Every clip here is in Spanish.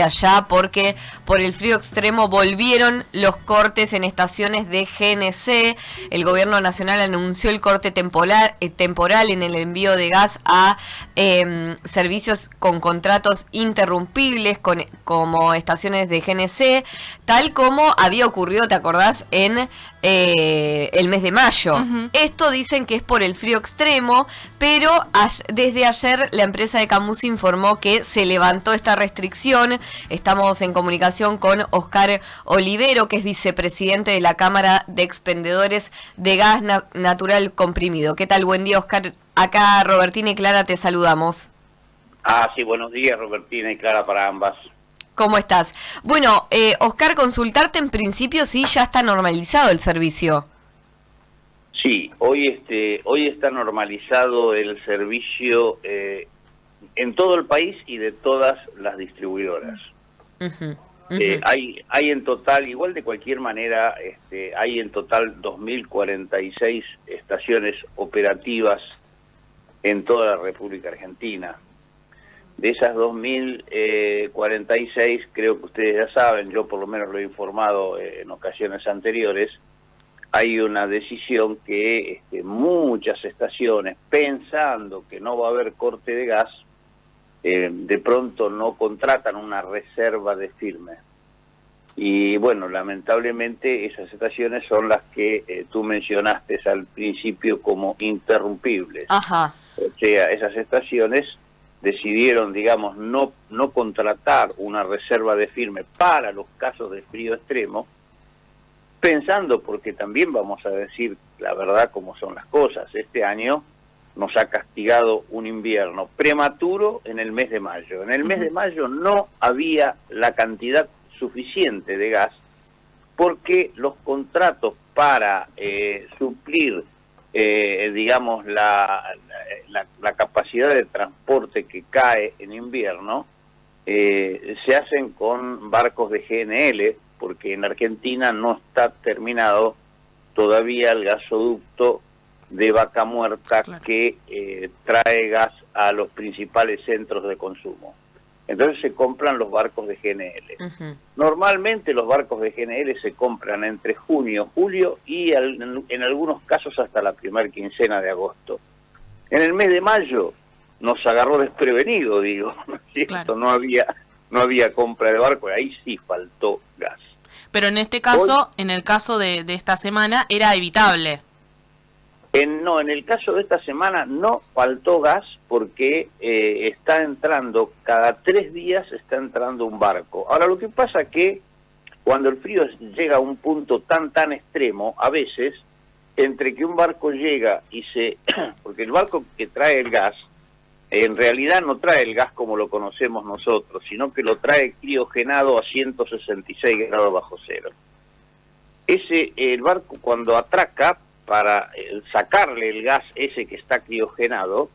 allá porque por el frío extremo volvieron los cortes en estaciones de GNC. El gobierno nacional anunció el corte temporal en el envío de gas a servicios con contratos interrumpibles como estaciones de GNC, tal como había ocurrido, ¿te acordás?, en el mes de mayo. Esto dicen que es por el frío extremo, pero desde ayer la empresa de Camusi informó que se levantó esta restricción. Estamos en comunicación con Oscar Olivero, que es vicepresidente de la Cámara de Expendedores de Gas Natural Comprimido. ¿Qué tal? Buen día, Oscar. Acá Robertina y Clara te saludamos. Sí, buenos días, Robertina y Clara, para ambas. ¿Cómo estás? Bueno, Oscar, consultarte en principio si ya está normalizado el servicio. Sí, hoy está normalizado el servicio en todo el país y de todas las distribuidoras. Hay en total, igual de cualquier manera, hay en total 2.046 estaciones operativas en toda la República Argentina. De esas 2.046, creo que ustedes ya saben, yo por lo menos lo he informado en ocasiones anteriores, hay una decisión que muchas estaciones, pensando que no va a haber corte de gas, de pronto no contratan una reserva de firme. Y bueno, lamentablemente esas estaciones son las que tú mencionaste al principio como interrumpibles. Ajá. O sea, esas estaciones decidieron, digamos, no contratar una reserva de firme para los casos de frío extremo, pensando, porque también vamos a decir la verdad como son las cosas, este año nos ha castigado un invierno prematuro en el mes de mayo. En el mes de mayo no había la cantidad suficiente de gas porque los contratos para suplir digamos, la capacidad de transporte que cae en invierno, se hacen con barcos de GNL, porque en Argentina no está terminado todavía el gasoducto de Vaca Muerta, claro, que trae gas a los principales centros de consumo. Entonces se compran los barcos de GNL. Normalmente los barcos de GNL se compran entre junio, julio y en algunos casos hasta la primera quincena de agosto. En el mes de mayo nos agarró desprevenido, digo, ¿no es cierto? Claro. No había compra de barco, ahí sí faltó gas. Pero en este caso, en el caso de esta semana, era evitable. En el caso de esta semana no faltó gas porque está entrando, cada 3 días está entrando un barco. Ahora, lo que pasa es que cuando el frío llega a un punto tan extremo, a veces, entre que un barco llega y porque el barco que trae el gas, en realidad no trae el gas como lo conocemos nosotros, sino que lo trae criogenado a 166 grados bajo cero. El barco cuando atraca, para sacarle el gas ese que está criogenado,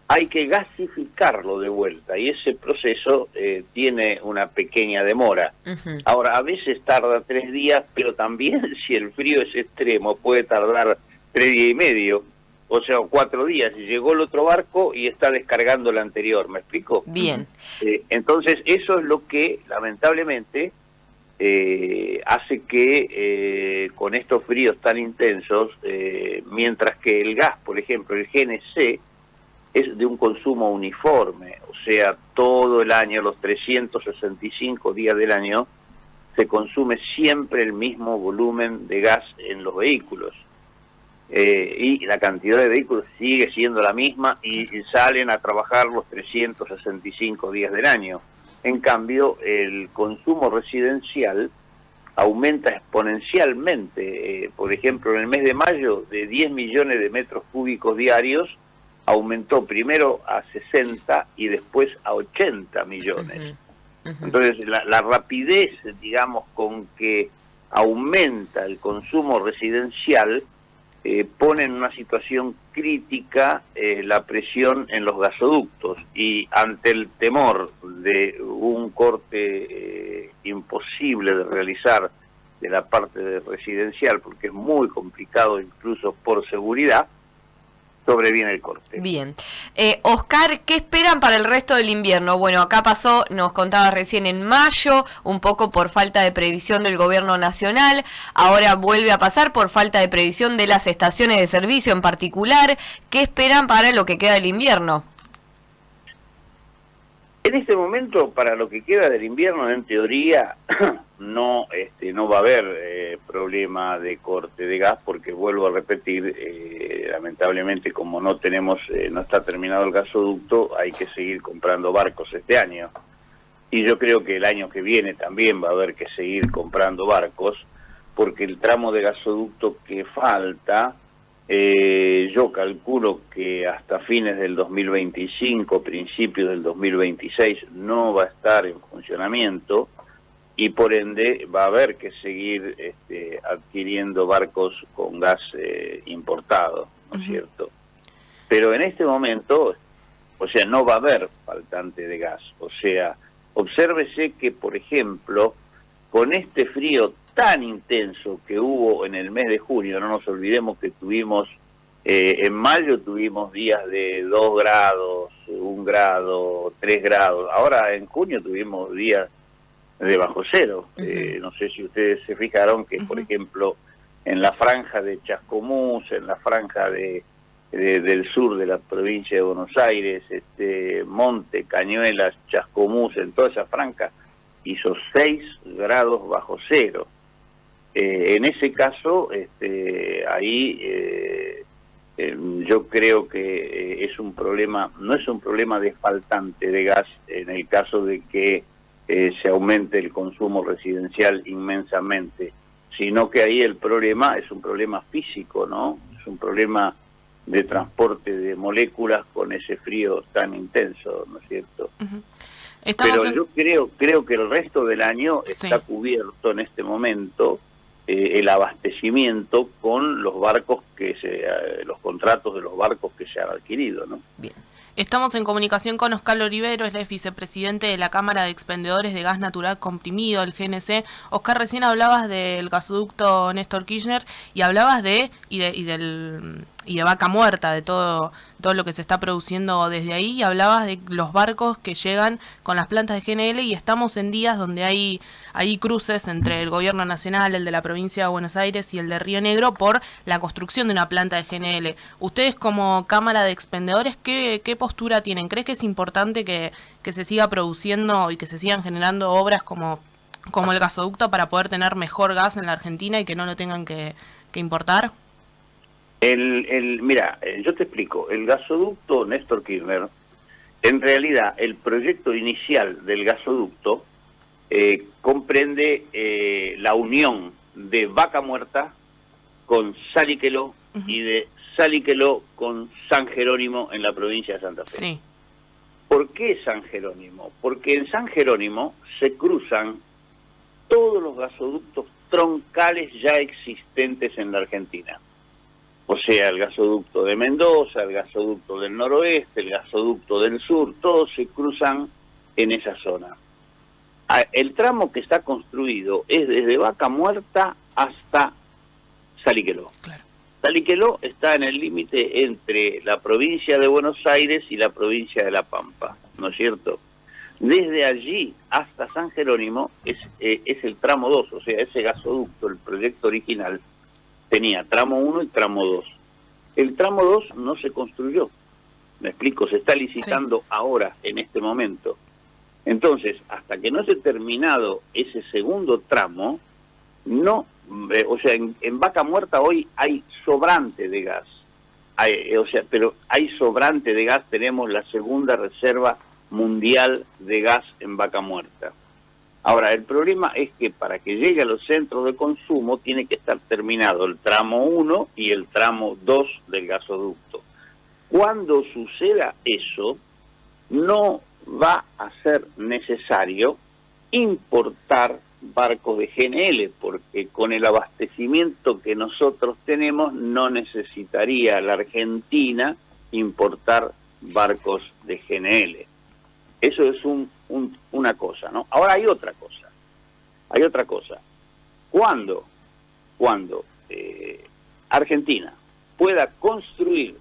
hay que gasificarlo de vuelta, y ese proceso tiene una pequeña demora. Ahora, a veces tarda 3 días, pero también si el frío es extremo, puede tardar 3 días y medio, o sea, 4 días, y llegó el otro barco y está descargando el anterior, ¿me explico? Bien. Entonces, eso es lo que, lamentablemente, hace que con estos fríos tan intensos, mientras que el gas, por ejemplo, el GNC, es de un consumo uniforme, o sea, todo el año, los 365 días del año, se consume siempre el mismo volumen de gas en los vehículos. Y la cantidad de vehículos sigue siendo la misma y salen a trabajar los 365 días del año. En cambio, el consumo residencial aumenta exponencialmente. Por ejemplo, en el mes de mayo, de 10 millones de metros cúbicos diarios, aumentó primero a 60 y después a 80 millones. Entonces, la rapidez, digamos, con que aumenta el consumo residencial, pone en una situación crítica la presión en los gasoductos, y ante el temor de un corte imposible de realizar de la parte de residencial, porque es muy complicado incluso por seguridad, sobreviene el corte. Bien. Oscar, ¿qué esperan para el resto del invierno? Bueno, acá pasó, nos contabas recién en mayo, un poco por falta de previsión del gobierno nacional, ahora vuelve a pasar por falta de previsión de las estaciones de servicio en particular. ¿Qué esperan para lo que queda del invierno? En este momento, para lo que queda del invierno, en teoría, no va a haber problema de corte de gas, porque vuelvo a repetir, lamentablemente, como no está terminado el gasoducto, hay que seguir comprando barcos este año. Y yo creo que el año que viene también va a haber que seguir comprando barcos, porque el tramo de gasoducto que falta, yo calculo que hasta fines del 2025, principios del 2026, no va a estar en funcionamiento, y por ende va a haber que seguir adquiriendo barcos con gas importado, ¿no es cierto? Pero en este momento, o sea, no va a haber faltante de gas. O sea, obsérvese que, por ejemplo, con este frío tan intenso que hubo en el mes de junio, no nos olvidemos que tuvimos, en mayo tuvimos días de 2 grados, 1 grado, 3 grados, ahora en junio tuvimos días de bajo cero. No sé si ustedes se fijaron que, por ejemplo, en la franja de Chascomús, en la franja del sur de la provincia de Buenos Aires, Monte, Cañuelas, Chascomús, en toda esa franja, hizo 6 grados bajo cero. En ese caso, ahí yo creo que es un problema, no es un problema de faltante de gas en el caso de que se aumente el consumo residencial inmensamente, sino que ahí el problema es un problema físico, ¿no? Es un problema de transporte de moléculas con ese frío tan intenso, ¿no es cierto? Pero yo creo que el resto del año está cubierto en este momento el abastecimiento con los barcos los contratos de los barcos que se han adquirido, ¿no? Bien. Estamos en comunicación con Oscar Olivero, es el vicepresidente de la Cámara de Expendedores de Gas Natural Comprimido, el GNC. Oscar, recién hablabas del gasoducto Néstor Kirchner y hablabas de Vaca Muerta, de todo lo que se está produciendo desde ahí, y hablabas de los barcos que llegan con las plantas de GNL, y estamos en días donde hay cruces entre el gobierno nacional, el de la provincia de Buenos Aires y el de Río Negro por la construcción de una planta de GNL. Ustedes, como Cámara de Expendedores, ¿qué postura tienen? ¿Crees que es importante que se siga produciendo y que se sigan generando obras como el gasoducto para poder tener mejor gas en la Argentina y que no lo tengan que importar? Mira, yo te explico. El gasoducto Néstor Kirchner, en realidad, el proyecto inicial del gasoducto comprende la unión de Vaca Muerta con Salliqueló y de Salliqueló con San Jerónimo en la provincia de Santa Fe. Sí. ¿Por qué San Jerónimo? Porque en San Jerónimo se cruzan todos los gasoductos troncales ya existentes en la Argentina. O sea, el gasoducto de Mendoza, el gasoducto del noroeste, el gasoducto del sur, todos se cruzan en esa zona. El tramo que está construido es desde Vaca Muerta hasta Salliqueló. Claro. Salliqueló está en el límite entre la provincia de Buenos Aires y la provincia de La Pampa, ¿no es cierto? Desde allí hasta San Jerónimo es el tramo 2, o sea, ese gasoducto, el proyecto original, tenía tramo 1 y tramo 2. El tramo 2 no se construyó, me explico, se está licitando ahora, en este momento. Entonces, hasta que no se ha terminado ese segundo tramo, no, o sea, en Vaca Muerta hoy hay sobrante de gas, pero hay sobrante de gas, tenemos la segunda reserva mundial de gas en Vaca Muerta. Ahora, el problema es que para que llegue a los centros de consumo tiene que estar terminado el tramo 1 y el tramo 2 del gasoducto. Cuando suceda eso, no va a ser necesario importar barcos de GNL, porque con el abastecimiento que nosotros tenemos no necesitaría la Argentina importar barcos de GNL. Eso es una cosa, ¿no? Ahora hay otra cosa. Cuando Argentina pueda construir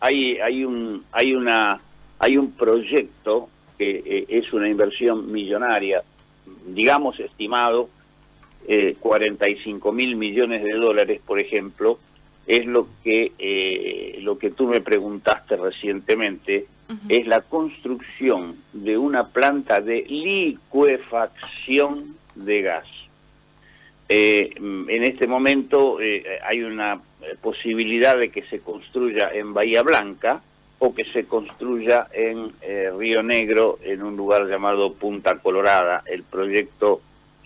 hay un proyecto que es una inversión millonaria, digamos estimado 45.000 millones de dólares, por ejemplo, es lo que tú me preguntaste recientemente, es la construcción de una planta de licuefacción de gas. En este momento hay una posibilidad de que se construya en Bahía Blanca o que se construya en Río Negro, en un lugar llamado Punta Colorada. El proyecto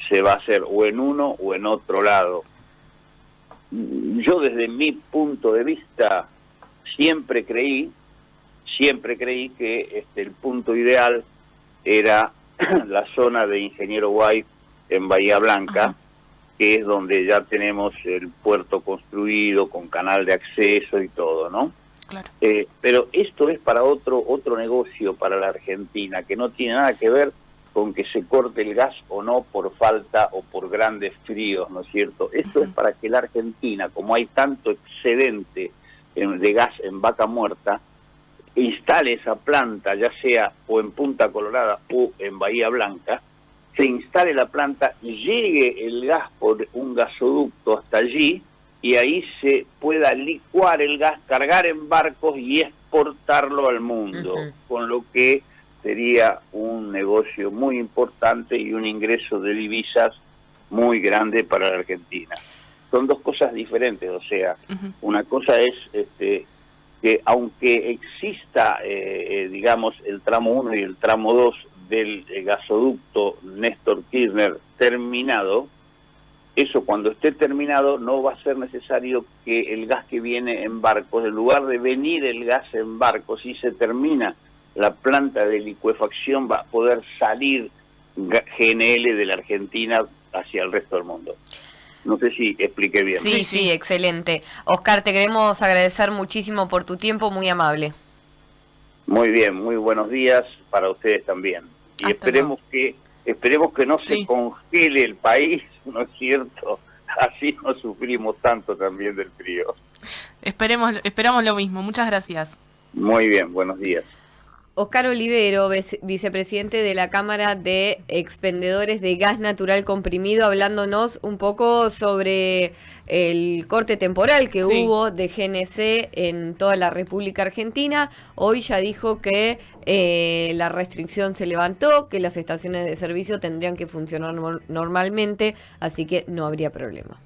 se va a hacer o en uno o en otro lado. Yo desde mi punto de vista siempre creí que el punto ideal era la zona de Ingeniero White en Bahía Blanca. Ajá. Que es donde ya tenemos el puerto construido, con canal de acceso y todo, ¿no? Claro. Pero esto es para otro negocio para la Argentina, que no tiene nada que ver con que se corte el gas o no por falta o por grandes fríos, ¿no es cierto? Esto es para que la Argentina, como hay tanto excedente de gas en Vaca Muerta, instale esa planta, ya sea o en Punta Colorada o en Bahía Blanca, se instale la planta, llegue el gas por un gasoducto hasta allí y ahí se pueda licuar el gas, cargar en barcos y exportarlo al mundo, con lo que sería un negocio muy importante y un ingreso de divisas muy grande para la Argentina. Son dos cosas diferentes, o sea, una cosa es que aunque exista, digamos, el tramo 1 y el tramo 2 del gasoducto Néstor Kirchner terminado, eso cuando esté terminado no va a ser necesario que el gas que viene en barcos, en lugar de venir el gas en barcos, si se termina la planta de licuefacción, va a poder salir GNL de la Argentina hacia el resto del mundo. No sé si expliqué bien. Sí, sí, excelente. Oscar, te queremos agradecer muchísimo por tu tiempo, muy amable. Muy bien, muy buenos días para ustedes también. Y esperemos que no se congele el país, ¿no es cierto? Así no sufrimos tanto también del frío. Esperamos lo mismo. Muchas gracias. Muy bien, buenos días. Oscar Olivero, vicepresidente de la Cámara de Expendedores de Gas Natural Comprimido, hablándonos un poco sobre el corte temporal que hubo de GNC en toda la República Argentina. Hoy ya dijo que la restricción se levantó, que las estaciones de servicio tendrían que funcionar normalmente, así que no habría problema.